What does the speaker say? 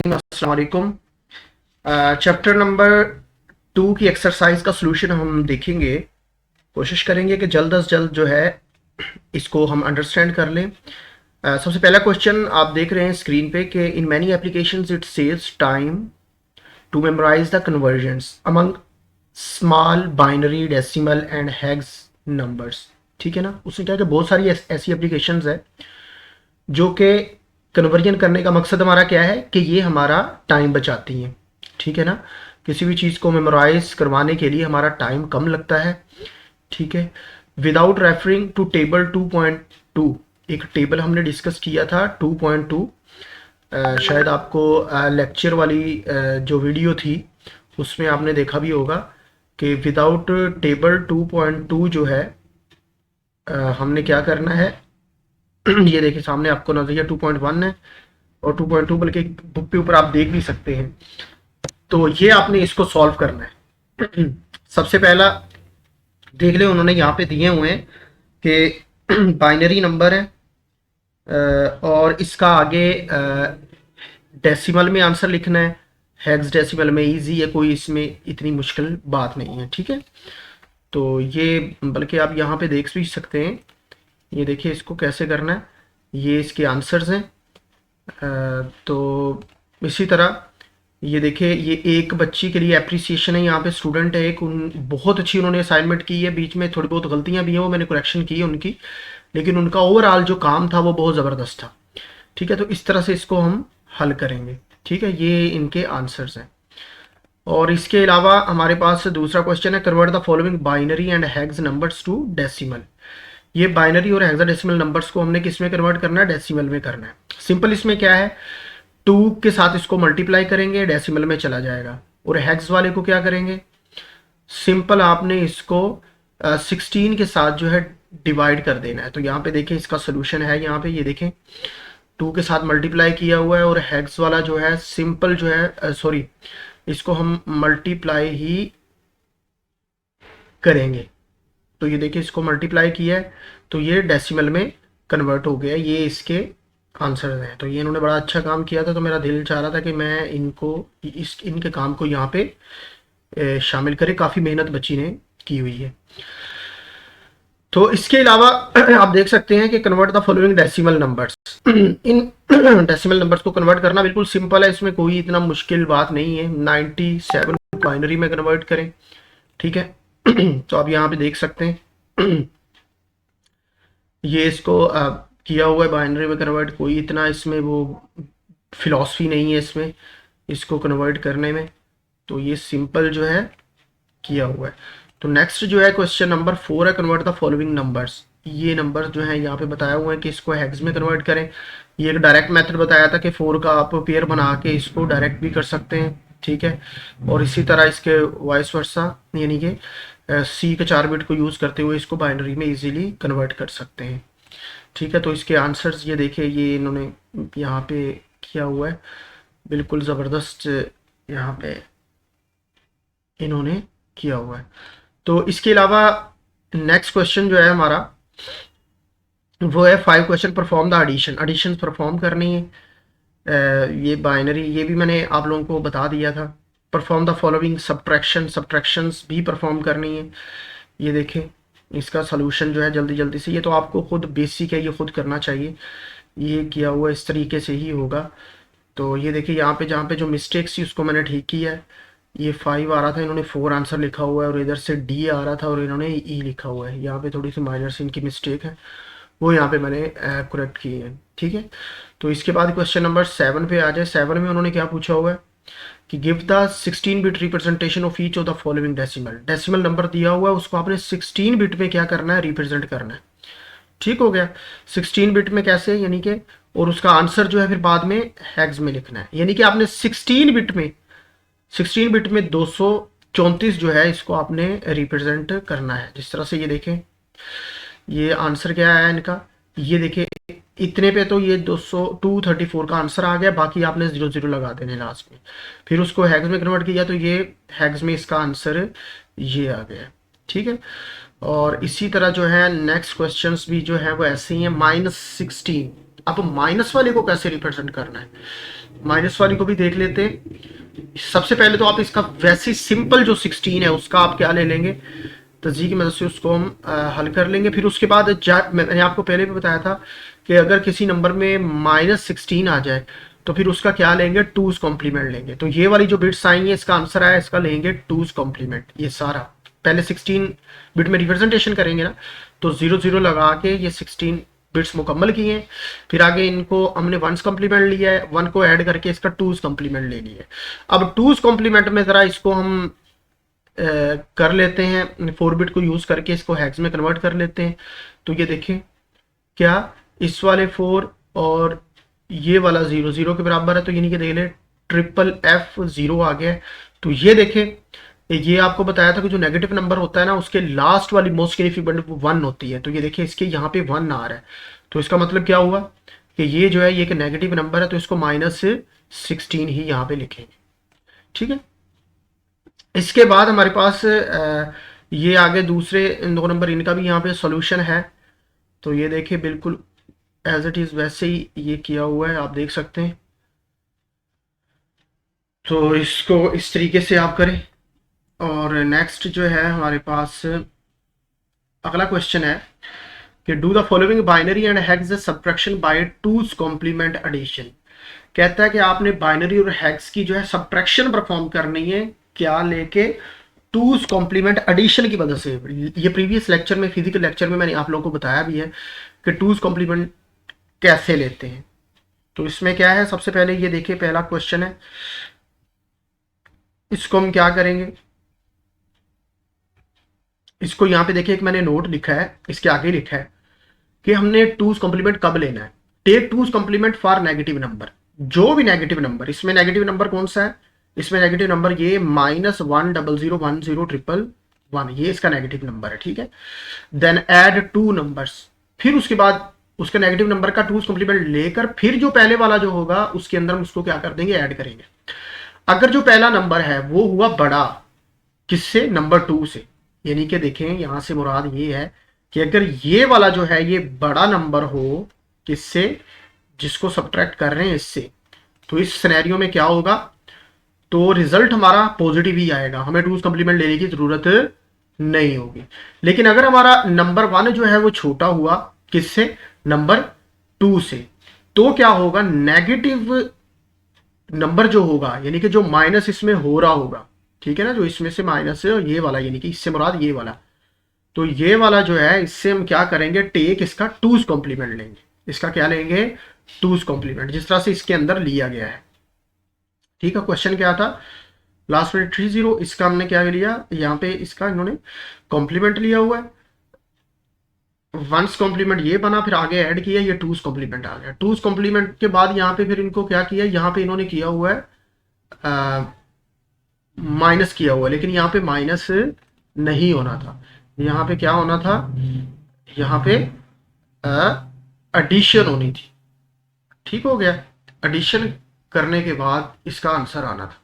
अस्सलाम वालेकुम। Chapter number 2 की एक्सरसाइज का सॉल्यूशन हम देखेंगे। कोशिश करेंगे कि जल्द अज जल्द जो है इसको हम अंडरस्टैंड कर लें। सबसे पहला क्वेश्चन आप देख रहे हैं स्क्रीन पे कि in many applications it saves time to memorise the conversions among small binary decimal and hex numbers. ठीक है ना, उसने क्या कि बहुत सारी ऐसी एप्लीकेशंस है जो कि कन्वर्जन करने का मकसद हमारा क्या है कि ये हमारा टाइम बचाती हैं। ठीक है ना, किसी भी चीज़ को मेमोराइज करवाने के लिए हमारा टाइम कम लगता है। ठीक है, विदाउट रेफरिंग टू टेबल 2.2, एक टेबल हमने डिस्कस किया था 2.2। शायद आपको लेक्चर वाली जो वीडियो थी उसमें आपने देखा भी होगा कि विदाउट टेबल 2.2 जो है हमने क्या करना है। ये देखिए सामने आपको नजरिया 2.1 है और 2.2 बल्कि बुक पे ऊपर आप देख भी सकते हैं। तो ये आपने इसको सॉल्व करना है। सबसे पहला देख ले, उन्होंने यहाँ पे दिए हुए हैं कि बाइनरी नंबर है और इसका आगे डेसिमल में आंसर लिखना है। हेक्स डेसिमल में इजी है, कोई इसमें इतनी मुश्किल बात नहीं है। ठीक है, तो ये बल्कि आप यहाँ पे देख भी सकते हैं। ये देखिए इसको कैसे करना है, ये इसके आंसर्स हैं। तो इसी तरह ये देखिए, ये एक बच्ची के लिए अप्रिसिएशन है। यहाँ पे स्टूडेंट है एक, उन बहुत अच्छी उन्होंने असाइनमेंट की है। बीच में थोड़ी बहुत गलतियाँ भी हैं, वो मैंने करेक्शन की है उनकी, लेकिन उनका ओवरऑल जो काम था वो बहुत ज़बरदस्त था। ठीक है, तो इस तरह से इसको हम हल करेंगे। ठीक है, ये इनके आंसर्स हैं। और इसके अलावा हमारे पास दूसरा क्वेश्चन है, convert the following binary and hex numbers to decimal. ये बाइनरी और हेक्साडेसिमल नंबर्स को हमने किस में कन्वर्ट करना है, डेसिमल में करना है। सिंपल इसमें क्या है, 2 के साथ इसको मल्टीप्लाई करेंगे, डेसिमल में चला जाएगा। और हेक्स वाले को क्या करेंगे, सिंपल आपने इसको 16 के साथ जो है डिवाइड कर देना है। तो यहाँ पे देखें इसका सोल्यूशन है, यहाँ पे ये देखें 2 के साथ मल्टीप्लाई किया हुआ है और हेक्स वाला जो है सिंपल जो है सॉरी, इसको हम मल्टीप्लाई ही करेंगे। तो ये देखिए इसको मल्टीप्लाई किया है तो ये डेसिमल में कन्वर्ट हो गया। ये इसके आंसर हैं। तो ये इन्होंने बड़ा अच्छा काम किया था, तो मेरा दिल चाह रहा था कि मैं इनको इनके काम को यहाँ पे शामिल करें। काफ़ी मेहनत बच्ची ने की हुई है। तो इसके अलावा आप देख सकते हैं कि convert the following decimal numbers. In decimal numbers को कन्वर्ट करना बिल्कुल सिंपल है, इसमें कोई इतना मुश्किल बात नहीं है। 97 बाइनरी में कन्वर्ट करें। ठीक है, तो आप यहाँ पे देख सकते हैं ये इसको किया हुआ है बाइनरी में कन्वर्ट। कोई इतना इसमें वो फिलॉसफी नहीं है इसमें, इसको कन्वर्ट करने में। तो ये सिंपल जो है किया हुआ है। तो नेक्स्ट जो है क्वेश्चन नंबर 4 है, कन्वर्ट द फॉलोइंग नंबर्स। ये नंबर्स जो है यहाँ पे बताया हुआ है कि इसको हेक्स में कन्वर्ट करें। ये एक डायरेक्ट मेथड बताया था कि 4 का आप पेयर बना के इसको डायरेक्ट भी कर सकते हैं। ठीक है, और इसी तरह इसके वाइस वर्सा, यानी कि सी के 4 बिट को यूज़ करते हुए इसको बाइनरी में इजीली कन्वर्ट कर सकते हैं। ठीक है, तो इसके आंसर्स ये देखिए, ये इन्होंने यहाँ पे किया हुआ है, बिल्कुल ज़बरदस्त यहाँ पे इन्होंने किया हुआ है। तो इसके अलावा नेक्स्ट क्वेश्चन जो है हमारा वो है 5 question perform the addition. Addition perform करनी है। ये बाइनरी, ये भी मैंने आप लोगों को बता दिया था। Perform the following subtraction, subtractions भी परफॉर्म करनी है। ये देखें इसका सलूशन जो है जल्दी जल्दी से, ये तो आपको खुद बेसिक है, ये खुद करना चाहिए। ये किया हुआ इस तरीके से ही होगा। तो ये देखिए यहाँ पे जहाँ पे जो मिस्टेक्स थी उसको मैंने ठीक किया है। ये 5 आ रहा था, इन्होंने 4 आंसर लिखा हुआ है और इधर से डी आ रहा था और इन्होंने ई लिखा हुआ है। यहाँ पे थोड़ी सी माइनर सी इनकी मिस्टेक है, वो यहाँ पे मैंने करेक्ट की है। ठीक है, तो इसके बाद क्वेश्चन नंबर 7 पे आ जाए। 7 में उन्होंने क्या पूछा हुआ है कि give the 16 bit representation of each of the following decimal. Decimal number दिया हुआ है, उसको आपने 16 बिट में क्या करना है, रिप्रेजेंट करना है। ठीक हो गया, 16 बिट में कैसे, यानी कि, और उसका आंसर जो है फिर बाद में हेक्स में लिखना है। यानी कि आपने 16 बिट में 234 जो है इसको आपने रिप्रेजेंट करना है। जिस तरह से ये देखें, ये आंसर क्या है इनका, ये देखें इतने पे तो ये 234 का आंसर आ गया, बाकी आपने 00 लगा देने लास्ट में। फिर उसको हैग्स में कन्वर्ट किया तो ये हैग्स में इसका आंसर ये आ गया। ठीक है, और इसी तरह जो है नेक्स्ट क्वेश्चंस भी जो है वो ऐसे ही हैं। -16 अब माइनस वाले को कैसे रिप्रेजेंट करना है, माइनस वाले को भी देख लेते हैं। सबसे पहले तो आप इसका वैसे सिंपल जो 16 है उसका आप क्या ले लेंगे, तजी की मदद से उसको हम हल कर लेंगे। फिर उसके बाद मैंने आपको पहले भी बताया था कि अगर किसी नंबर में -16 आ जाए तो फिर उसका क्या लेंगे, टूज कॉम्प्लीमेंट लेंगे। तो ये वाली जो बिट्स आई है इसका आंसर आया, इसका लेंगे टूज कॉम्प्लीमेंट। ये सारा पहले 16 बिट में रिप्रेजेंटेशन करेंगे ना, तो 0 0 लगा के ये 16 बिट्स मुकम्मल किए हैं। फिर आगे इनको हमने वंस कॉम्प्लीमेंट लिया है, वन को ऐड करके इसका टूज कॉम्प्लीमेंट ले लिया है। अब टूज कॉम्प्लीमेंट में जरा इसको हम कर लेते हैं, 4 बिट को यूज करके इसको हेक्स में कन्वर्ट कर लेते हैं। तो ये देखें क्या इस वाले 4 और ये वाला 0 0 के बराबर है, तो यानी कि देख ले FFF0 आ गया है। तो ये देखें, ये आपको बताया था कि जो नेगेटिव नंबर होता है ना उसके लास्ट वाली मोस्ट सिग्निफिकेंट 1 होती है। तो ये देखिए इसके यहाँ पे 1 आ रहा है, तो इसका मतलब क्या हुआ कि ये जो है ये एक नेगेटिव नंबर है, तो इसको -16 ही यहाँ पे लिखेंगे। ठीक है, इसके बाद हमारे पास ये आगे दूसरे इन 2 नंबर इनका भी यहाँ पे सॉल्यूशन है। तो ये देखिए बिल्कुल एज इट इज़ वैसे ही ये किया हुआ है, आप देख सकते हैं। तो इसको इस तरीके से आप करें। और नेक्स्ट जो है हमारे पास अगला क्वेश्चन है कि do the following binary and hex subtraction by two's complement addition. कहता है कि आपने बाइनरी और हेक्स की जो है सब्ट्रैक्शन परफॉर्म करनी है, क्या लेके, टूज कॉम्प्लीमेंट एडिशन की मदद से। ये प्रीवियस लेक्चर में, फिजिकल लेक्चर में मैंने आप लोगों को बताया भी है कि टूज कॉम्प्लीमेंट कैसे लेते हैं। तो इसमें क्या है, सबसे पहले ये देखिए पहला क्वेश्चन है, इसको हम क्या करेंगे, इसको यहाँ पे देखिए एक मैंने नोट लिखा है, इसके आगे लिखा है कि हमने टूज कॉम्प्लीमेंट कब लेना है। Take two's complement for negative number, जो भी नेगेटिव नंबर, इसमें नेगेटिव नंबर कौन सा है, इसमें नेगेटिव नंबर ये -1 0 0 1 0 1 1, ये इसका नेगेटिव नंबर है। ठीक है, देन ऐड 2 नंबर्स, फिर उसके बाद उसके नेगेटिव नंबर का टूज कॉम्प्लीमेंट लेकर फिर जो पहले वाला जो होगा उसके अंदर हम उसको क्या कर देंगे, ऐड करेंगे। अगर जो पहला नंबर है वो हुआ बड़ा किससे, नंबर 2 से, यानी कि देखें यहां से मुराद ये है कि अगर ये वाला जो है ये बड़ा नंबर हो किससे, जिसको सब्ट्रैक्ट कर रहे हैं इससे, तो इस सिनेरियो में क्या होगा, तो रिजल्ट हमारा पॉजिटिव ही आएगा, हमें टूज कॉम्प्लीमेंट लेने की जरूरत नहीं होगी। लेकिन अगर हमारा नंबर 1 जो है वो छोटा हुआ किससे, नंबर 2 से, तो क्या होगा, नेगेटिव नंबर जो होगा, यानी कि जो माइनस इसमें हो रहा होगा, ठीक है ना, जो इसमें से माइनस है और ये वाला, यानी कि इससे मुराद ये वाला, तो ये वाला जो है इससे हम क्या करेंगे, टेक इसका टूज कॉम्प्लीमेंट लेंगे। इसका क्या लेंगे, टूज कॉम्प्लीमेंट, जिस तरह से इसके अंदर लिया गया है। ठीक है, क्वेश्चन क्या था लास्ट में 30, इसका हमने क्या लिया, यहाँ पे इसका इन्होंने कॉम्प्लीमेंट लिया हुआ है, वंस कॉम्प्लीमेंट ये बना, फिर आगे ऐड किया, ये टूज कॉम्प्लीमेंट आ गया। टूज कॉम्प्लीमेंट के बाद यहाँ पे फिर इनको क्या किया, यहाँ पे इन्होंने किया हुआ है माइनस किया हुआ, लेकिन यहाँ पे माइनस नहीं होना था, यहाँ पे क्या होना था, यहाँ पे एडिशन होनी थी। ठीक हो गया, एडिशन करने के बाद इसका आंसर आना था।